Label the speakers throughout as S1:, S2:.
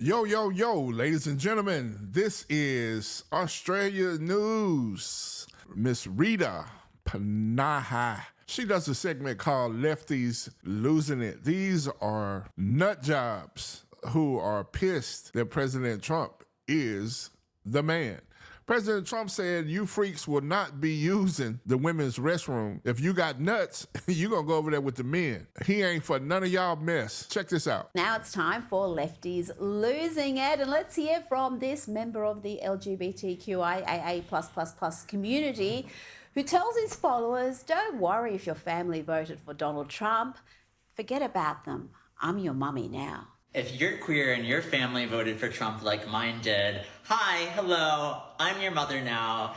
S1: Yo, yo, yo, ladies and gentlemen, this is Australia News. Miss Rita Panaha. She does a segment called Lefties Losing It. These are nut jobs who are pissed that President Trump is the man. President Trump said, you freaks will not be using the women's restroom. If you got nuts, you're going to go over there with the men. He ain't for none of y'all mess. Check this out.
S2: Now it's time for Lefties Losing It. And let's hear from this member of the LGBTQIAA++ community who tells his followers, don't worry if your family voted for Donald Trump. Forget about them. I'm your mummy now.
S3: If you're queer and your family voted for Trump like mine did, hi, hello, I'm your mother now.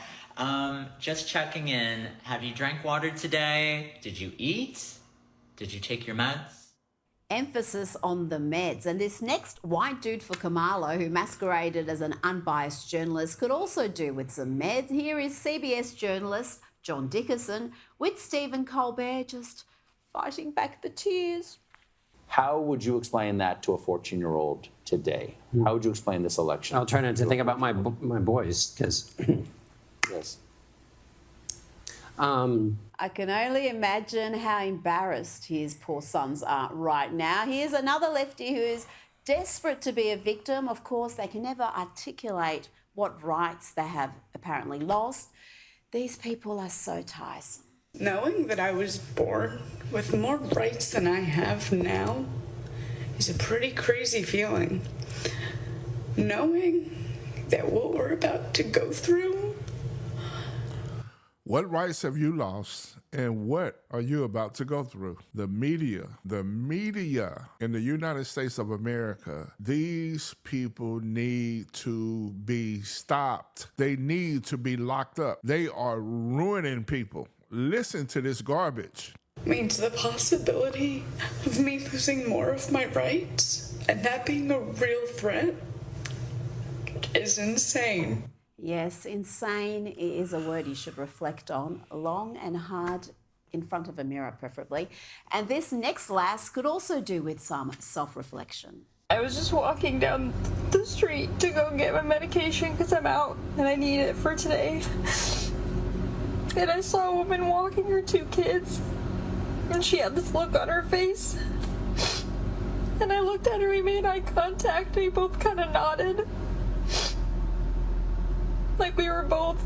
S3: Just checking in. Have you drank water today? Did you eat? Did you take your meds?
S2: Emphasis on the meds. And this next white dude for Kamala, who masqueraded as an unbiased journalist, could also do with some meds. Here is CBS journalist John Dickerson with Stephen Colbert just fighting back the tears.
S4: How would you explain that to a 14-year-old today? How would you explain this election?
S5: I'll try not to think about my boys, because...
S4: Yes.
S2: I can only imagine how embarrassed his poor sons are right now. Here's another lefty who is desperate to be a victim. Of course, they can never articulate what rights they have apparently lost. These people are so tiresome.
S6: Knowing that I was born with more rights than I have now is a pretty crazy feeling. Knowing that what we're about to go through.
S1: What rights have you lost and what are you about to go through? The media in the United States of America, these people need to be stopped. They need to be locked up. They are ruining people. Listen to this garbage.
S6: Means the possibility of me losing more of my rights and that being a real threat is insane.
S2: Yes, insane is a word you should reflect on, long and hard in front of a mirror preferably. And this next lass could also do with some self-reflection.
S7: I was just walking down the street to go get my medication because I'm out and I need it for today. And I saw a woman walking her 2 kids, and she had this look on her face. And I looked at her, we made eye contact, and we both kind of nodded. Like we were both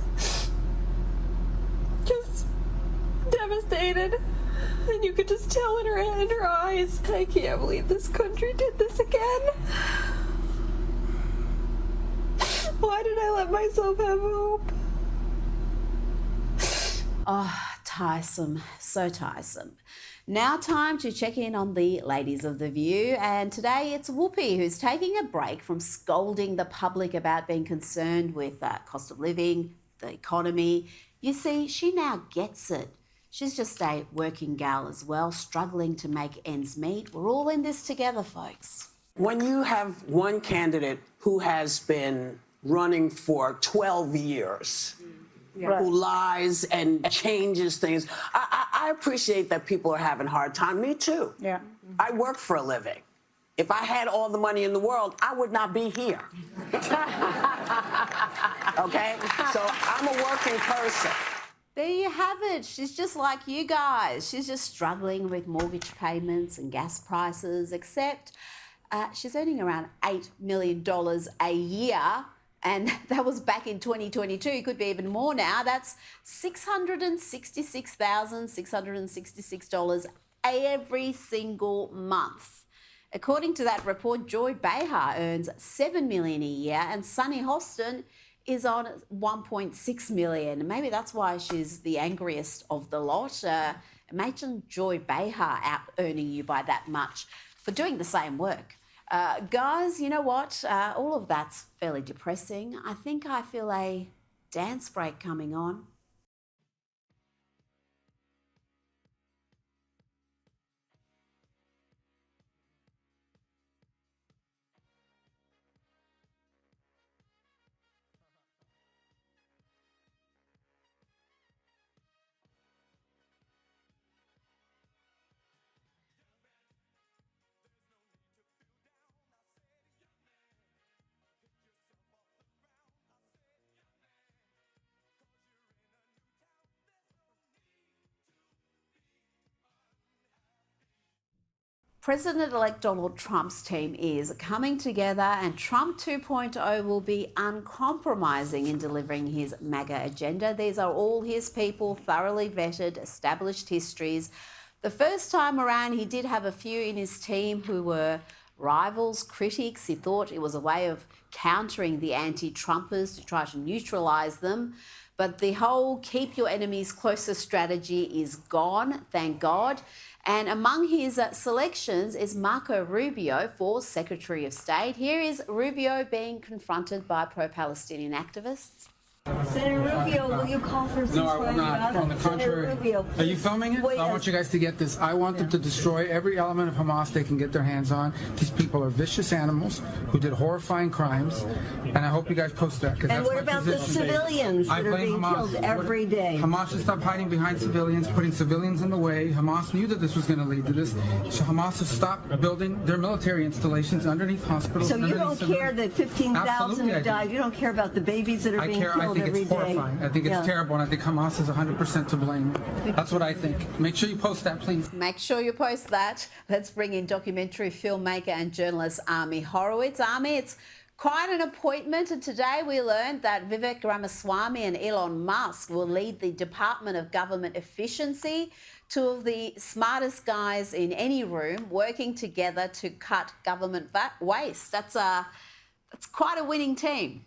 S7: just devastated. And you could just tell in her eyes, I can't believe this country did this again. Why did I let myself have hope?
S2: Oh, tiresome, so tiresome. Now time to check in on the ladies of The View, and today it's Whoopi who's taking a break from scolding the public about being concerned with cost of living, the economy. You see, she now gets it. She's just a working gal as well, struggling to make ends meet. We're all in this together, folks.
S8: When you have one candidate who has been running for 12 years, who lies and changes things. I appreciate that people are having a hard time. Me too.
S6: Yeah.
S8: I work for a living. If I had all the money in the world, I would not be here. Okay? So I'm a working person.
S2: There you have it. She's just like you guys. She's just struggling with mortgage payments and gas prices, except she's earning around $8 million a year. And that was back in 2022. It could be even more now. That's $666,666 every single month. According to that report, Joy Behar earns $7 million a year and Sunny Hostin is on $1.6 million. Maybe that's why she's the angriest of the lot. Imagine Joy Behar out earning you by that much for doing the same work. Guys, you know what? All of that's fairly depressing. I think I feel a dance break coming on. President-elect Donald Trump's team is coming together, and Trump 2.0 will be uncompromising in delivering his MAGA agenda. These are all his people, thoroughly vetted, established histories. The first time around, he did have a few in his team who were rivals, critics. He thought it was a way of countering the anti-Trumpers to try to neutralise them. But the whole keep your enemies closer strategy is gone, thank God. And among his selections is Marco Rubio for Secretary of State. Here is Rubio being confronted by pro-Palestinian activists.
S9: Senator Rubio, will you call for a ceasefire?
S10: No, I will not. On the contrary.
S9: Rubio,
S10: are you filming it? I want you guys to get this. I want them to destroy every element of Hamas they can get their hands on. These people are vicious animals who did horrifying crimes, and I hope you guys post that.
S9: And what about the civilians that are being killed every day?
S10: Hamas should stop hiding behind civilians, putting civilians in the way. Hamas knew that this was going to lead to this. So Hamas should stop building their military installations underneath hospitals.
S9: So you don't care that 15,000 have died? You don't care about the babies that are being killed?
S10: I think it's horrifying. I think it's terrible, and I think Hamas is 100% to blame. That's what I think. Make sure you post that, please.
S2: Make sure you post that. Let's bring in documentary filmmaker and journalist Ami Horowitz. Ami, it's quite an appointment, and today we learned that Vivek Ramaswamy and Elon Musk will lead the Department of Government Efficiency, two of the smartest guys in any room working together to cut government waste. That's quite a winning team.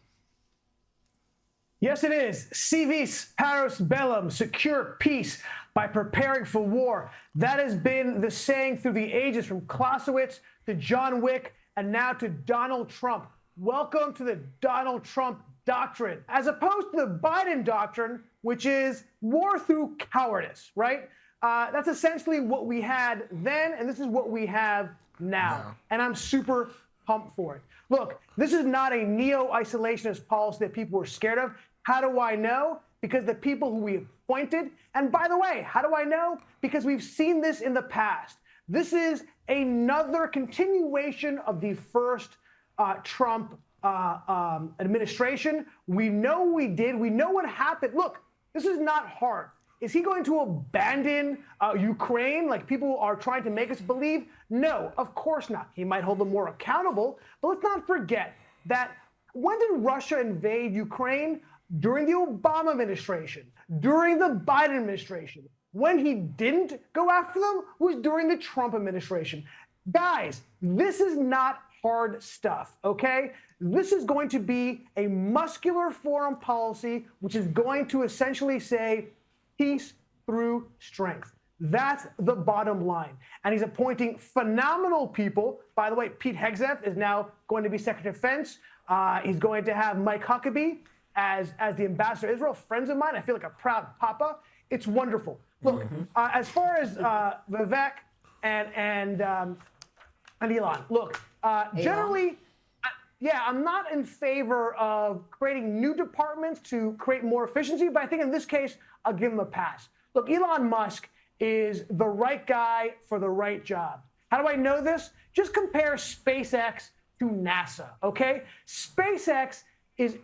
S11: Yes, it is. Si vis paros bellum, secure peace by preparing for war. That has been the saying through the ages, from Clausewitz to John Wick and now to Donald Trump. Welcome to the Donald Trump doctrine, as opposed to the Biden doctrine, which is war through cowardice, right? That's essentially what we had then, and this is what we have now. And I'm super pumped for it. Look, this is not a neo-isolationist policy that people were scared of. How do I know? Because the people who we appointed, and by the way, how do I know? Because we've seen this in the past. This is another continuation of the first Trump administration. We know we did. We know what happened. Look, this is not hard. Is he going to abandon Ukraine like people are trying to make us believe? No, of course not. He might hold them more accountable. But let's not forget that when did Russia invade Ukraine? During the Obama administration, during the Biden administration. When he didn't go after them was during the Trump administration. Guys, this is not hard stuff, okay? This is going to be a muscular foreign policy, which is going to essentially say peace through strength. That's the bottom line. And he's appointing phenomenal people. By the way, Pete Hegseth is now going to be Secretary of Defense. He's going to have Mike Huckabee as the ambassador to Israel. Friends of mine. I feel like a proud papa. It's wonderful. Look, as far as Vivek and Elon, look, generally, I'm not in favor of creating new departments to create more efficiency, but I think in this case, I'll give him a pass. Look, Elon Musk is the right guy for the right job. How do I know this? Just compare SpaceX to NASA, okay? SpaceX is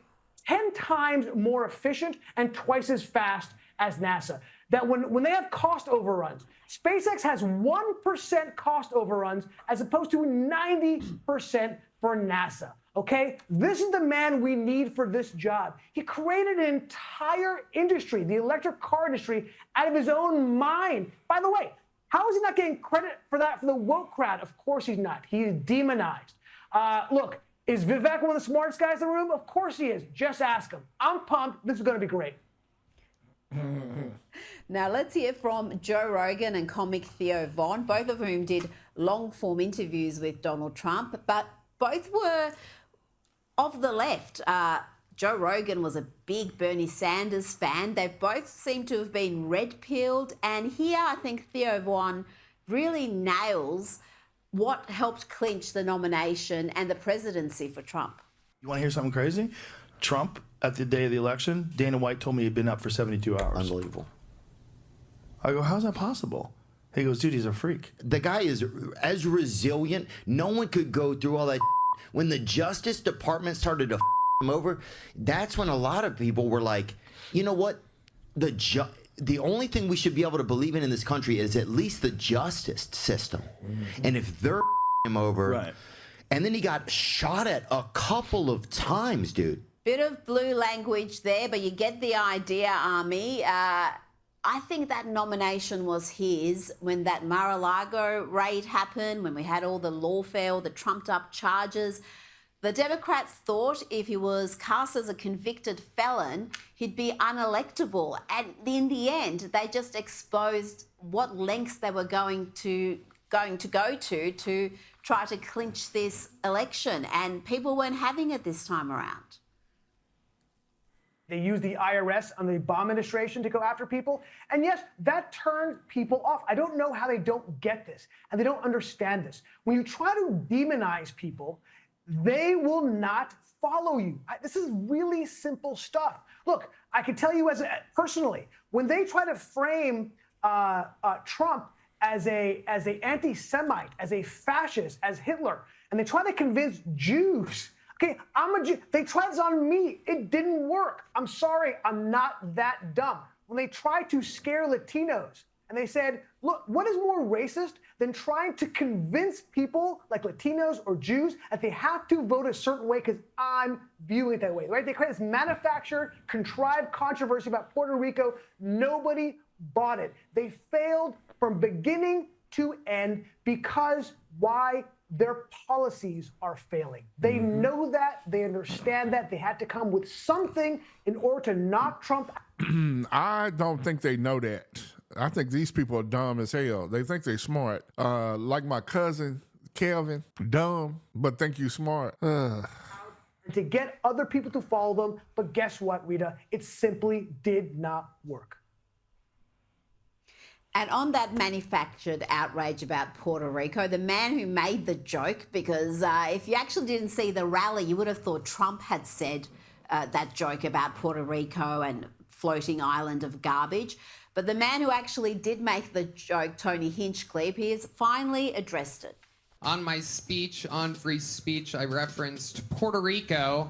S11: 10 times more efficient and twice as fast as NASA. That when they have cost overruns, SpaceX has 1% cost overruns as opposed to 90% for NASA, okay? This is the man we need for this job. He created an entire industry, the electric car industry, out of his own mind. By the way, how is he not getting credit for that from the woke crowd? Of course he's not. He is demonized. Look, is Vivek one of the smartest guys in the room? Of course he is. Just ask him. I'm pumped. This is going to be great.
S2: Now let's hear from Joe Rogan and comic Theo Von, both of whom did long-form interviews with Donald Trump, but both were of the left. Joe Rogan was a big Bernie Sanders fan. They both seem to have been red-pilled, and here I think Theo Von really nails what helped clinch the nomination and the presidency for Trump.
S12: You want to hear something crazy? Trump, at the day of the election, Dana White told me he'd been up for 72 hours.
S13: Unbelievable.
S12: I go, how's that possible? He goes, dude, he's a freak.
S13: The guy is as resilient. No one could go through all that. When the Justice Department started to him over, that's when a lot of people were like, you know what? the only thing we should be able to believe in this country is at least the justice system. And if they're him over,
S12: Right.
S13: and then he got shot at a couple of times, dude.
S2: Bit of blue language there, but you get the idea, Army. I think that nomination was his when that Mar-a-Lago raid happened, when we had all the lawfare, all the trumped-up charges. The Democrats thought if he was cast as a convicted felon, he'd be unelectable. And in the end, they just exposed what lengths they were going to go to try to clinch this election. And people weren't having it this time around.
S11: They used the IRS on the Obama administration to go after people. And yes, that turned people off. I don't know how they don't get this and they don't understand this. When you try to demonize people, they will not follow you. This is really simple stuff. Look, I can tell you personally, when they try to frame Trump as a anti-Semite, as a fascist, as Hitler, and they try to convince Jews, okay, I'm a Jew. They tried this on me. It didn't work. I'm sorry, I'm not that dumb. When they tried to scare Latinos and they said, look, what is more racist than trying to convince people like Latinos or Jews that they have to vote a certain way because I'm viewing it that way, right? They created this manufactured, contrived controversy about Puerto Rico. Nobody bought it. They failed from beginning to end because why? Their policies are failing. They know that, they understand that, they had to come with something in order to knock Trump out.
S1: I don't think they know that. I think these people are dumb as hell. They think they're smart. Like my cousin, Kelvin, dumb, but think you smart.
S11: To get other people to follow them, but guess what, Rita? It simply did not work.
S2: And on that manufactured outrage about Puerto Rico, the man who made the joke, because if you actually didn't see the rally, you would have thought Trump had said that joke about Puerto Rico and floating island of garbage. But the man who actually did make the joke, Tony Hinchcliffe, he has finally addressed it.
S14: On my speech on free speech, I referenced Puerto Rico,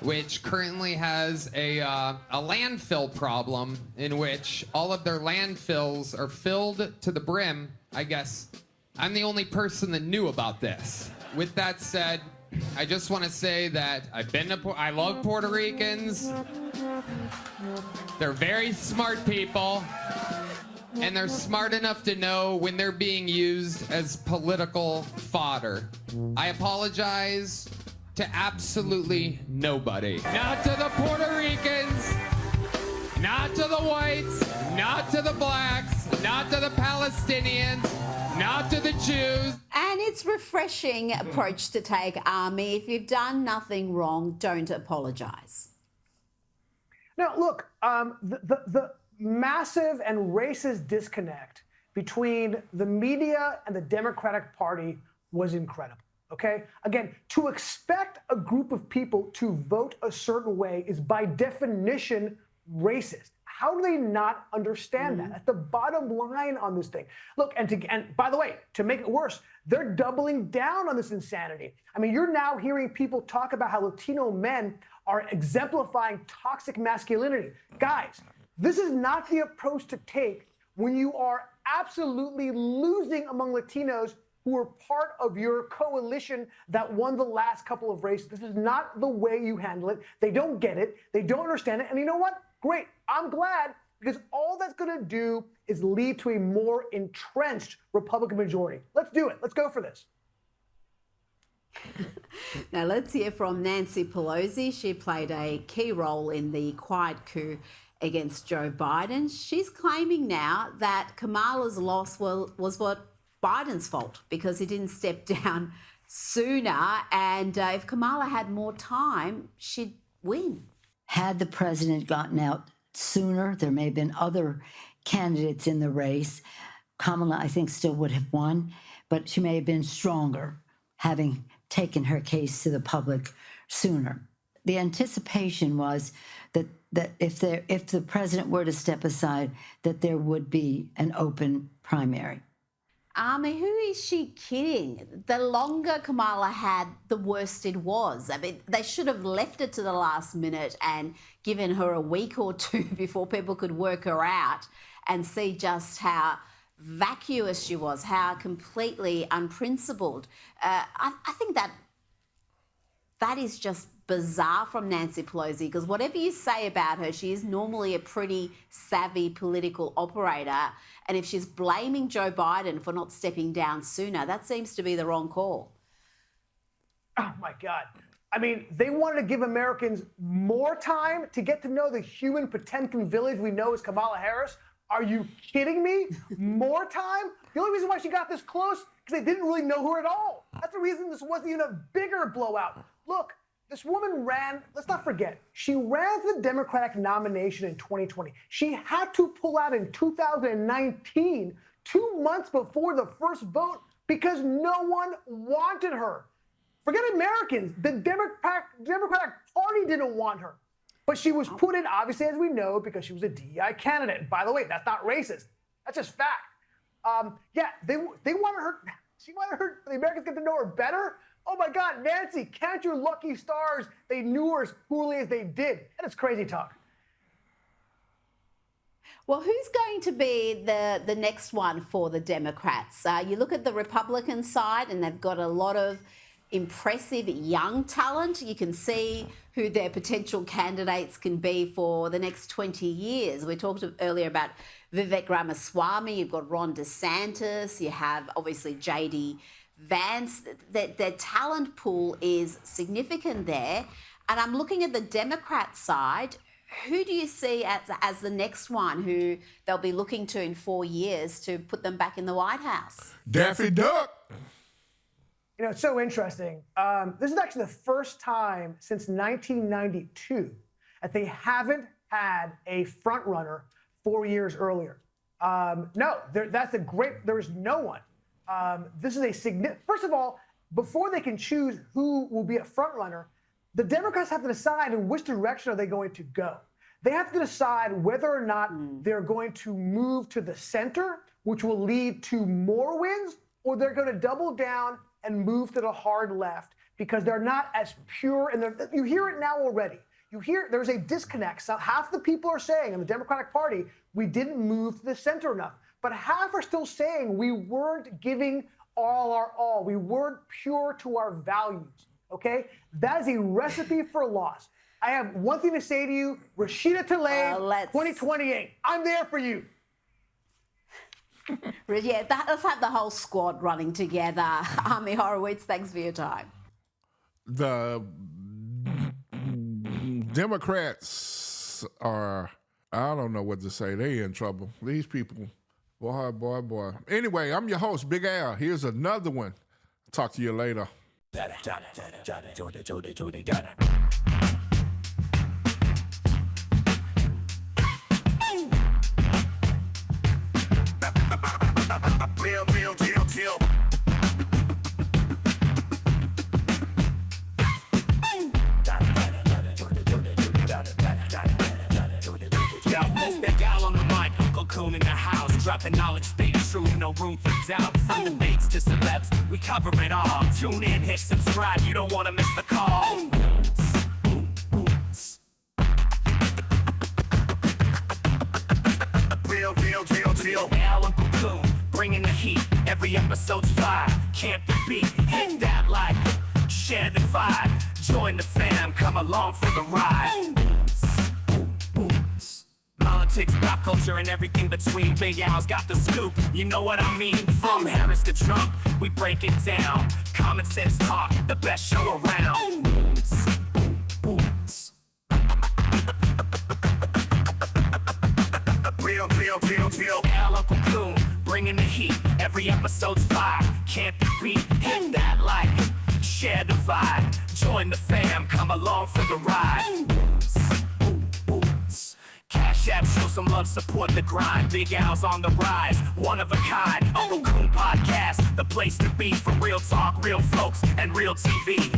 S14: which currently has a landfill problem in which all of their landfills are filled to the brim. I guess I'm the only person that knew about this. With that said, I just want to say that I love Puerto Ricans. They're very smart people, and they're smart enough to know when they're being used as political fodder. I apologize to absolutely nobody. Not to the Puerto Ricans, not to the whites, not to the blacks, not to the Palestinians, not to the Jews.
S2: And it's refreshing approach to take, Army. If you've done nothing wrong, don't apologise.
S11: Now, look, the massive and racist disconnect between the media and the Democratic Party was incredible. Okay? Again, to expect a group of people to vote a certain way is by definition racist. How do they not understand that? That's the bottom line on this thing. Look, and by the way, to make it worse, they're doubling down on this insanity. I mean, you're now hearing people talk about how Latino men are exemplifying toxic masculinity. Guys, this is not the approach to take when you are absolutely losing among Latinos who are part of your coalition that won the last couple of races. This is not the way you handle it. They don't get it. They don't understand it. And you know what? Great. I'm glad, because all that's going to do is lead to a more entrenched Republican majority. Let's do it. Let's go for this.
S2: Now let's hear from Nancy Pelosi. She played a key role in the quiet coup against Joe Biden. She's claiming now that Kamala's loss was what Biden's fault, because he didn't step down sooner. And if Kamala had more time, she'd win.
S15: Had the president gotten out sooner, there may have been other candidates in the race. Kamala, I think, still would have won, but she may have been stronger, having taken her case to the public sooner. The anticipation was that if the president were to step aside, that there would be an open primary.
S2: Who is she kidding? The longer Kamala had, the worse it was. I mean, they should have left it to the last minute and given her a week or two before people could work her out and see just how vacuous she was, how completely unprincipled. I think that is just bizarre from Nancy Pelosi, because whatever you say about her, she is normally a pretty savvy political operator. And if she's blaming Joe Biden for not stepping down sooner, that seems to be the wrong call.
S11: Oh my God. I mean, they wanted to give Americans more time to get to know the human Potemkin village we know as Kamala Harris. Are you kidding me? More time? The only reason why she got this close is because they didn't really know her at all. That's the reason this wasn't even a bigger blowout. Look, this woman ran, let's not forget, she ran for the Democratic nomination in 2020. She had to pull out in 2019, 2 months before the first vote, because no one wanted her. Forget Americans, the Democratic Party didn't want her. But she was put in, obviously, as we know, because she was a DEI candidate. And by the way, that's not racist. That's just fact. Yeah, they wanted her, she wanted her, the Americans get to know her better. Oh my God, Nancy, count your lucky stars. They knew her as poorly as they did. That is crazy talk.
S2: Well, who's going to be the next one for the Democrats? You look at the Republican side, and they've got a lot of impressive young talent. You can see who their potential candidates can be for the next 20 years. We talked earlier about Vivek Ramaswamy. You've got Ron DeSantis. You have, obviously, J.D. Vance. Their talent pool is significant there. And I'm looking at the Democrat side. Who do you see as the next one who they'll be looking to in 4 years to put them back in the White House?
S1: Daffy Duck.
S11: You know, it's so interesting. This is actually the first time since 1992 that they haven't had a front runner 4 years earlier. No, there is no one. This is a significant, first of all, before they can choose who will be a front runner, the Democrats have to decide in which direction are they going to go. They have to decide whether or not they're going to move to the center, which will lead to more wins, or they're going to double down and move to the hard left because they're not as pure. And you hear it now already. You hear there's a disconnect. So half the people are saying in the Democratic Party, we didn't move to the center enough. But half are still saying we weren't giving all our all. We weren't pure to our values, okay? That is a recipe for loss. I have one thing to say to you, Rashida Tlaib, 2028. I'm there for you.
S2: Yeah, let's have the whole squad running together. Ami Horowitz, thanks for your time.
S1: The Democrats are, I don't know what to say. They in trouble. These people, boy. Anyway, I'm your host, Big Al. Here's another one. Talk to you later. Real deal.
S16: Big Al on the mic, UncleCoon in the house, dropping knowledge, speaking truth, no room for doubt. From debates to celebs, we cover it all. Tune in, hit subscribe, you don't want to miss the call. Real Al, UncleCoon, bringing the heat. Every episode's fire, can't be beat. Hit that like, share the vibe. Join the fam, come along for the ride. Politics, pop culture, and everything between. Big Al's got the scoop, you know what I mean? From Harris to Trump, we break it down. Common sense talk, the best show around. Real Al, UncleCoon, bringing the heat. Every episode's fire, can't be beat. Hit that like, share the vibe. Join the fam, come along for the ride. Cash App, show some love, support the grind. Big Al's on the rise, one of a kind. UncleCoon podcast, the place to be for real talk, real folks, and real TV.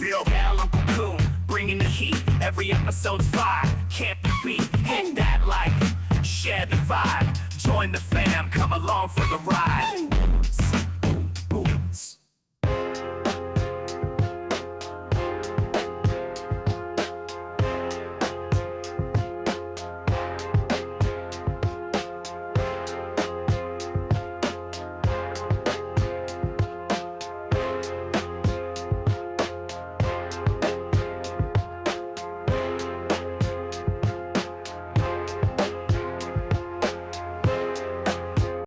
S16: Real Al, UncleCoon, bringing the heat. every episode's fire. Can't be beat, hit that like, share the vibe. Join the fam, come along for the ride.